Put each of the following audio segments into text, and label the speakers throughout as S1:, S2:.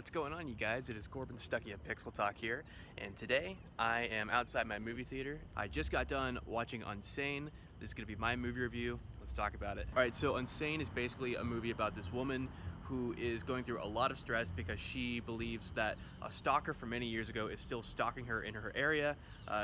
S1: What's going on, you guys? It is Corbin Stuckey of PixelTalk here, and today I am outside my movie theater. I just got done watching Unsane. This is going to be my movie review. Let's talk about it. Alright, so Unsane is basically a movie about this woman who is going through a lot of stress because she believes that a stalker from many years ago is still stalking her in her area.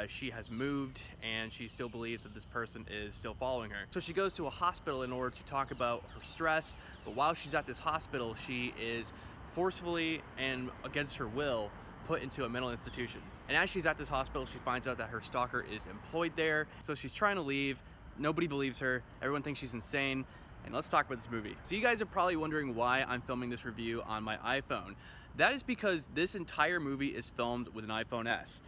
S1: She has moved and she still believes that this person is still following her. So she goes to a hospital in order to talk about her stress, but while she's at this hospital, she is forcefully and against her will put into a mental institution. And as she's at this hospital, she finds out that her stalker is employed there. So she's trying to leave. Nobody believes her. Everyone thinks she's insane. And let's talk about this movie. So you guys are probably wondering why I'm filming this review on my iPhone. That is because this entire movie is filmed with an iPhone S.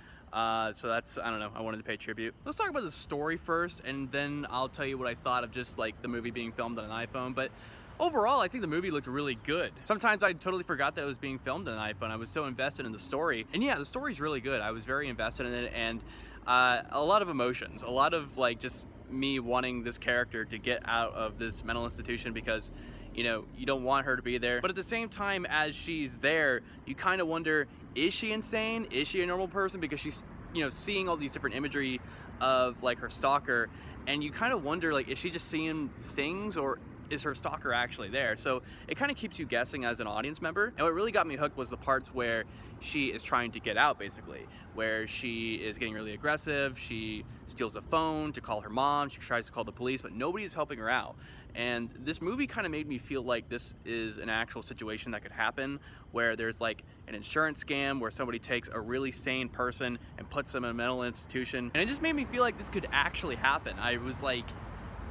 S1: So that's, I don't know, I wanted to pay tribute. Let's talk about the story first, and then I'll tell you what I thought of just like the movie being filmed on an iPhone. But overall, I think the movie looked really good. Sometimes I totally forgot that it was being filmed on an iPhone. I was so invested in the story. And yeah, the story's really good. I was very invested in it, and a lot of emotions. A lot of like just me wanting this character to get out of this mental institution because, you know, you don't want her to be there. But at the same time, as she's there, you kind of wonder, is she insane? Is she a normal person? Because she's, you know, seeing all these different imagery of like her stalker, and you kind of wonder, like, is she just seeing things, or is her stalker actually there? So it kind of keeps you guessing as an audience member. And what really got me hooked was the parts where she is trying to get out, basically, where she is getting really aggressive. She steals a phone to call her mom. She tries to call the police, but nobody is helping her out. And this movie kind of made me feel like this is an actual situation that could happen, where there's like an insurance scam where somebody takes a really sane person and puts them in a mental institution. And it just made me feel like this could actually happen. I was like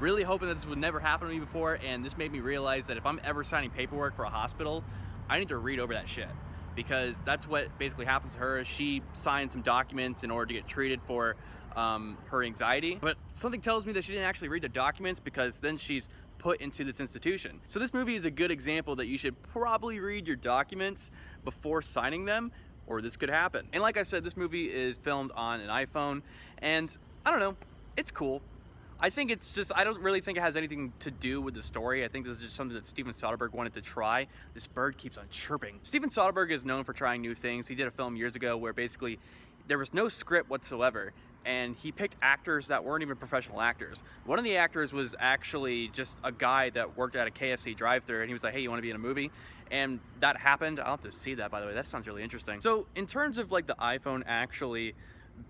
S1: really hoping that this would never happen to me before, and this made me realize that if I'm ever signing paperwork for a hospital, I need to read over that shit, because that's what basically happens to her. She signed some documents in order to get treated for her anxiety, but something tells me that she didn't actually read the documents, because then she's put into this institution. So this movie is a good example that you should probably read your documents before signing them, or this could happen. And like I said, this movie is filmed on an iPhone, and I don't know, it's cool. I think it's just, I don't really think it has anything to do with the story. I think this is just something that Steven Soderbergh wanted to try. This bird keeps on chirping. Steven Soderbergh is known for trying new things. He did a film years ago where basically there was no script whatsoever, and he picked actors that weren't even professional actors. One of the actors was actually just a guy that worked at a KFC drive-thru, and he was like, hey, you want to be in a movie? And that happened. I'll have to see that, by the way. That sounds really interesting. So in terms of like the iPhone actually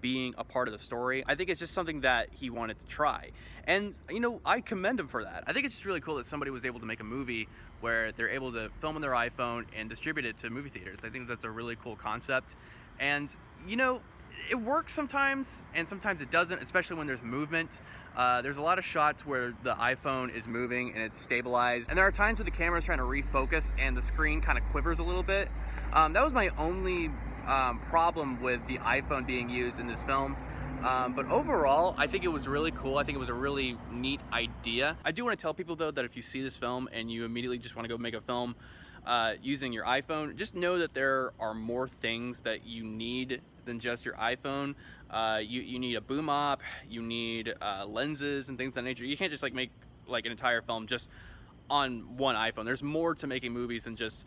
S1: being a part of the story, I think it's just something that he wanted to try. And, you know, I commend him for that. I think it's just really cool that somebody was able to make a movie where they're able to film on their iPhone and distribute it to movie theaters. I think that's a really cool concept. And, you know, it works sometimes, and sometimes it doesn't, especially when there's movement. There's a lot of shots where the iPhone is moving and it's stabilized, and there are times where the camera is trying to refocus and the screen kind of quivers a little bit. That was my only problem with the iPhone being used in this film. But overall, I think it was really cool. I think it was a really neat idea. I do want to tell people, though, that if you see this film and you immediately just want to go make a film using your iPhone, just know that there are more things that you need than just your iPhone. You need a boom op, you need lenses and things of that nature. You can't just like make like an entire film just on one iPhone. There's more to making movies than just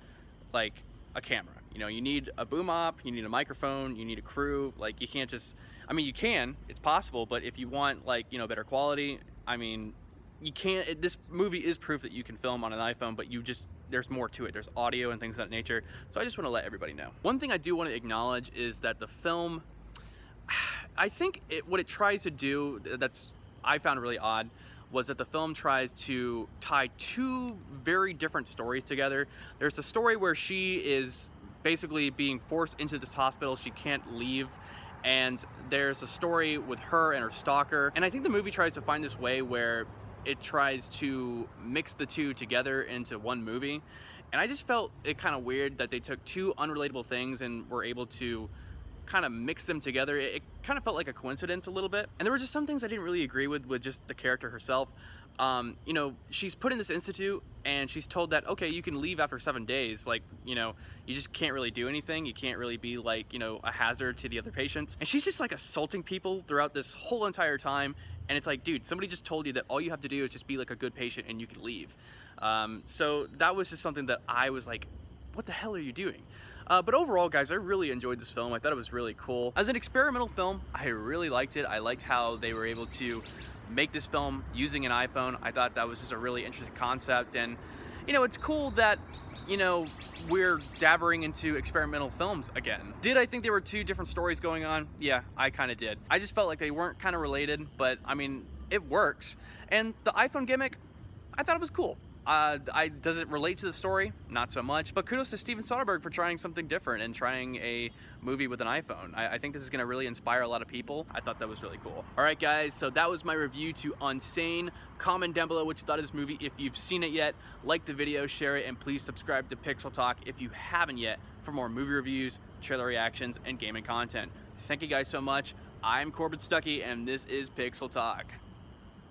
S1: like a camera. You know, you need a boom op, you need a microphone, you need a crew. Like, you can't just, I mean, you can, it's possible, but if you want, like, you know, better quality, I mean, you can't. This movie is proof that you can film on an iPhone, but you just, there's more to it. There's audio and things of that nature. So I just want to let everybody know. One thing I do want to acknowledge is that the film, I think what it tries to do, I found really odd, was that the film tries to tie two very different stories together. There's a story where she is basically being forced into this hospital. She can't leave. And there's a story with her and her stalker. And I think the movie tries to find this way where it tries to mix the two together into one movie. And I just felt it kind of weird that they took two unrelatable things and were able to kind of mix them together. It kind of felt like a coincidence a little bit. And there were just some things I didn't really agree with just the character herself. You know, she's put in this institute and she's told that, okay, you can leave after 7 days. Like, you know, you just can't really do anything. You can't really be like, you know, a hazard to the other patients. And she's just like assaulting people throughout this whole entire time. And it's like, dude, somebody just told you that all you have to do is just be like a good patient and you can leave. So that was just something that I was like, what the hell are you doing? But overall, guys, I really enjoyed this film. I thought it was really cool. As an experimental film, I really liked it. I liked how they were able to make this film using an iPhone. I thought that was just a really interesting concept, and you know, it's cool that, you know, we're dabbling into experimental films again. Did I think there were two different stories going on? Yeah, I kind of did. I just felt like they weren't kind of related, but I mean, it works. And the iPhone gimmick, I thought it was cool. Does it relate to the story? Not so much, but kudos to Steven Soderbergh for trying something different and trying a movie with an iPhone. I think this is gonna really inspire a lot of people. I thought that was really cool. All right, guys, so that was my review to Unsane. Comment down below what you thought of this movie if you've seen it yet. Like the video, share it, and please subscribe to Pixel Talk if you haven't yet for more movie reviews, trailer reactions, and gaming content. Thank you guys so much. I'm Corbin Stuckey, and this is Pixel Talk.